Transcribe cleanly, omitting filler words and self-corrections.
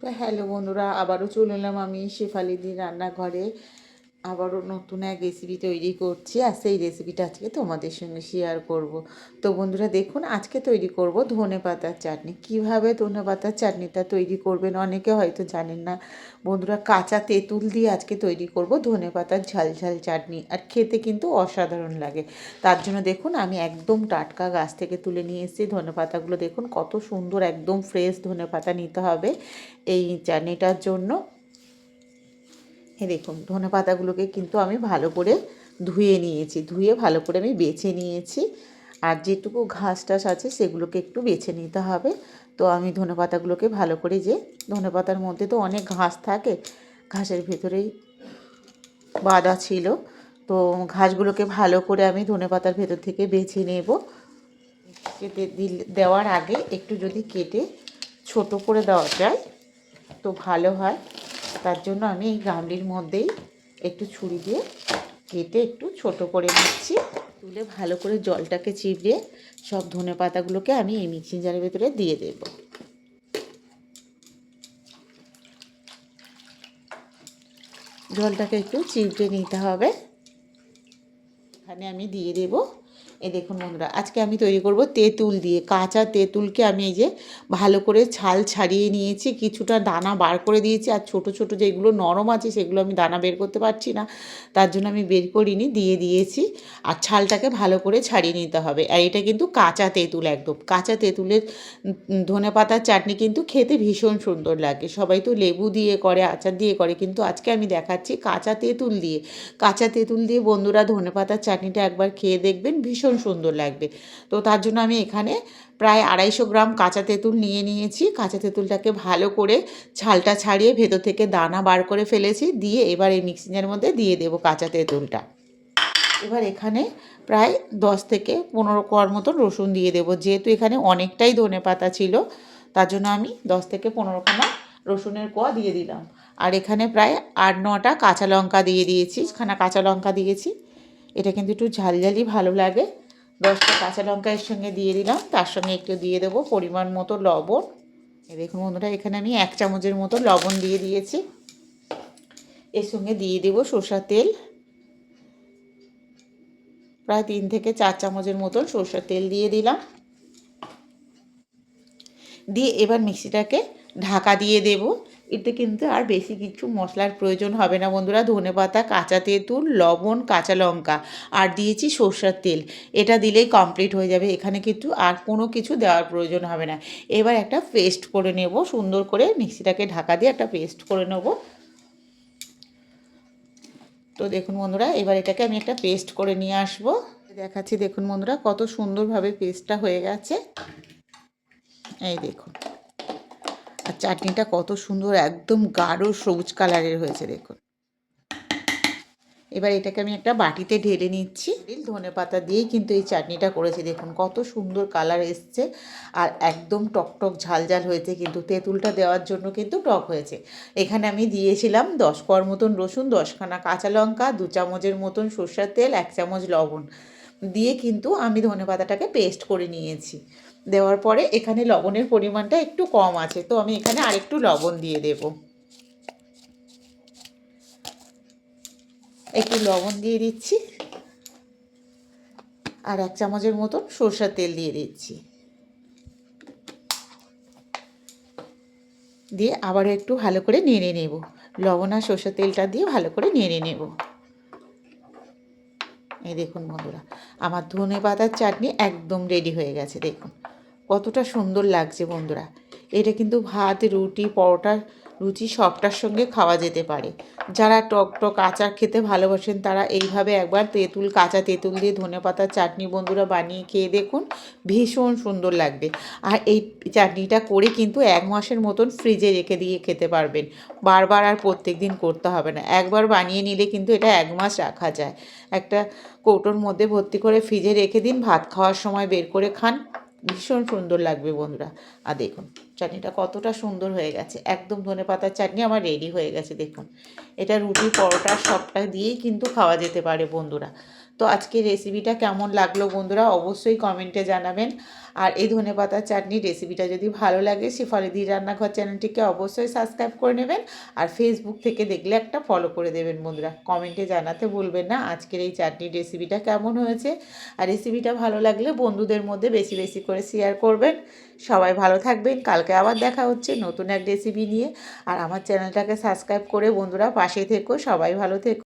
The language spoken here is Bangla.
তো হ্যালো বন্ধুরা, আবারও চলে এলাম আমি শেফালিদির রান্নাঘরে। আবারও নতুন এক রেসিপি তৈরি করছি, আর সেই রেসিপিটা আজকে তোমাদের সঙ্গে শেয়ার করব। তো বন্ধুরা দেখুন, আজকে তৈরি করব ধনেপাতার চাটনি। কিভাবে ধনেপাতার চাটনিটা তৈরি করবেন অনেকে হয়তো জানেন না। বন্ধুরা, কাঁচা তেঁতুল দিয়ে আজকে তৈরি করব ধনেপাতার ঝাল ঝাল চাটনি, আর খেতে কিন্তু অসাধারণ লাগে। তার জন্য দেখুন, আমি একদম টাটকা গাছ থেকে তুলে নিয়ে এসেছি ধনেপাতাগুলো। দেখুন কত সুন্দর, একদম ফ্রেশ ধনেপাতা নিতে হবে এই চাটনিটার জন্য। দেখুন ধনেপাতাগুলোকে কিন্তু আমি ভালো করে ধুয়ে নিয়েছি, ধুয়ে ভালো করে আমি বেছে নিয়েছি। আর যেটুকু ঘাস টাস আছে সেগুলোকে একটু বেছে নিতে হবে। তো আমি ধনেপাতাগুলোকে ভালো করে, যে ধনেপাতার মধ্যে তো অনেক ঘাস থাকে, ঘাসের ভেতরেই বাঁধা ছিল, তো ঘাসগুলোকে ভালো করে আমি ধনেপাতার ভেতর থেকে বেছে নেব। কেটে দেওয়ার আগে একটু যদি কেটে ছোট করে দেওয়া যায় তো ভালো হয়। তার জন্য আমি এই গামলির মধ্যেই একটু ছুরি দিয়ে কেটে একটু ছোট করে নিচ্ছি। তুলে ভালো করে জলটাকে চিপড়ে সব ধনেপাতাগুলোকে আমি এই মিক্সিং জারের ভেতরে দিয়ে দেব। জলটাকে একটু চিপড়ে নিতে হবে। এখানে আমি দিয়ে দেব, এই দেখুন বন্ধুরা, আজকে আমি তৈরি করব তেঁতুল দিয়ে। কাঁচা তেঁতুলকে আমি এই যে ভালো করে ছাল ছাড়িয়ে নিয়েছি, কিছুটা দানা বার করে দিয়েছি, আর ছোট ছোট যেগুলো নরম আছে সেগুলো আমি দানা বের করতে পারছি না, তার জন্য আমি বের করিনি, দিয়ে দিয়েছি। আর ছালটাকে ভালো করে ছাড়িয়ে নিতে হবে। আর এটা কিন্তু কাঁচা তেঁতুল, একদম কাঁচা তেঁতুলের ধনেপাতার চাটনি কিন্তু খেতে ভীষণ সুন্দর লাগে। সবাই তো লেবু দিয়ে করে, আচার দিয়ে করে, কিন্তু আজকে আমি দেখাচ্ছি কাঁচা তেঁতুল দিয়ে। কাঁচা তেঁতুল দিয়ে বন্ধুরা ধনেপাতার চাটনিটা একবার খেয়ে দেখবেন, ভীষণ সুন্দর লাগবে। তো তার জন্য আমি এখানে প্রায় 250 গ্রাম কাঁচা তেঁতুল নিয়ে নিয়েছি। কাঁচা তেঁতুলটাকে ভালো করে ছালটা ছাড়িয়ে ভেতর থেকে দানা বার করে ফেলেছি, দিয়ে এবার এই মিক্সিংয়ের মধ্যে দিয়ে দেবো কাঁচা তেঁতুলটা। এবার এখানে প্রায় 10 থেকে 15 কোয়ার মতো রসুন দিয়ে দেবো। যেহেতু এখানে অনেকটাই ধনেপাতা ছিল, তার জন্য আমি 10 থেকে 15 খানা রসুনের কোয়া দিয়ে দিলাম। আর এখানে প্রায় 8-9টা কাঁচা লঙ্কা দিয়ে দিয়েছি, খানা কাঁচা লঙ্কা দিয়েছি। এটা কিন্তু একটু ঝালঝালি ভালো লাগে। 10টা কাঁচা লঙ্কা এর সঙ্গে দিয়ে দিলাম, তার সঙ্গে একটু দিয়ে দেবো পরিমাণ মতো লবণ। দেখুন বন্ধুরা, এখানে আমি 1 চামচের মতো লবণ দিয়ে দিয়েছি। এর সঙ্গে দিয়ে দেবো সরষের তেল, প্রায় 3 থেকে 4 চামচের মতন সরষের তেল দিয়ে দিলাম। দিয়ে এবার মিক্সিটাকে ঢাকা দিয়ে দেব। এতে কিন্তু আর বেশি কিছু মশলার প্রয়োজন হবে না বন্ধুরা। ধনেপাতা, কাঁচা তেঁতুল, লবণ, কাঁচা লঙ্কা আর দিয়েছি সরষের তেল, এটা দিলেই কমপ্লিট হয়ে যাবে। এখানে কিন্তু আর কোনো কিছু দেওয়ার প্রয়োজন হবে না। এবার একটা পেস্ট করে নেব, সুন্দর করে মিক্সিটাকে ঢাকা দিয়ে একটা পেস্ট করে নেব। তো দেখুন বন্ধুরা, এবার এটাকে আমি একটা পেস্ট করে নিয়ে আসবো, দেখাচ্ছি। দেখুন বন্ধুরা, কত সুন্দরভাবে পেস্টটা হয়ে গেছে, এই দেখুন। আর চাটনিটা কত সুন্দর, একদম গাঢ় সবুজ কালারের হয়েছে দেখুন। এবার এটাকে আমি একটা বাটিতে ঢেলে নিচ্ছি। ধনেপাতা দিয়েই কিন্তু এই চাটনিটা করেছি, দেখুন কত সুন্দর কালার এসছে, আর একদম টকটক ঝালঝাল হয়েছে। কিন্তু তেঁতুলটা দেওয়ার জন্য কিন্তু টক হয়েছে। এখানে আমি দিয়েছিলাম 10 কোয়ার মতন রসুন, 10খানা কাঁচা লঙ্কা, 2 চামচের মতন সরষের তেল, 1 চামচ লবণ দিয়ে কিন্তু আমি ধনেপাতাটাকে পেস্ট করে নিয়েছি। দেওয়ার পরে এখানে লবণের পরিমাণটা একটু কম আছে, তো আমি এখানে আরেকটু লবণ দিয়ে দেব। একটু লবণ দিয়ে দিচ্ছি, আর 1 চামচের মতন সরষের তেল দিয়ে দিচ্ছি। দিয়ে আবারও একটু ভালো করে নেড়ে নেব। লবণ আর সরষের তেলটা দিয়ে ভালো করে নেড়ে নেব। এই দেখুন বন্ধুরা, আমার ধনেপাতার চাটনি একদম রেডি হয়ে গেছে। দেখুন কতটা সুন্দর লাগছে বন্ধুরা। এটা কিন্তু ভাত, রুটি, পরোটা, লুচি সবটার সঙ্গে খাওয়া যেতে পারে। যারা টক টক আচার খেতে ভালোবাসেন তারা এইভাবে একবার কাঁচা তেঁতুল দিয়ে ধনেপাতার চাটনি বন্ধুরা বানিয়ে খেয়ে দেখুন, ভীষণ সুন্দর লাগবে। আর এই চাটনিটা করে কিন্তু 1 মাসের মতন ফ্রিজে রেখে দিয়ে খেতে পারবেন। বারবার আর প্রত্যেক দিন করতে হবে না, একবার বানিয়ে নিলে কিন্তু এটা 1 মাস রাখা যায়। একটা কৌটোর মধ্যে ভর্তি করে ফ্রিজে রেখে দিন, ভাত খাওয়ার সময় বের করে খান, ভীষণ সুন্দর লাগবে বন্ধুরা। আর দেখুন চাটনিটা কতটা সুন্দর হয়ে গেছে, একদম ধনেপাতার চাটনি আমার রেডি হয়ে গেছে। দেখুন এটা রুটি, পরোটা সবটা দিয়েই কিন্তু খাওয়া যেতে পারে বন্ধুরা। তো আজকে রেসিপিটা কেমন লাগলো বন্ধুরা অবশ্যই কমেন্টে জানাবেন। আর এই ধনেপাতার চাটনির রেসিপিটা যদি ভালো লাগে শেফালিদি রান্নাঘর চ্যানেলটিকে অবশ্যই সাবস্ক্রাইব করে নেবেন। আর ফেসবুক থেকে দেখলে একটা ফলো করে দেবেন বন্ধুরা। কমেন্টে জানাতে ভুলবেন না আজকের এই চাটনির রেসিপিটা কেমন হয়েছে। আর রেসিপিটা ভালো লাগলে বন্ধুদের মধ্যে বেশি বেশি করে শেয়ার করবেন। সবাই ভালো থাকবেন। কালকে আবার দেখা হচ্ছে নতুন এক রেসিপি নিয়ে। আর আমার চ্যানেলটাকে সাবস্ক্রাইব করে বন্ধুরা পাশে থেকো। সবাই ভালো থেকো।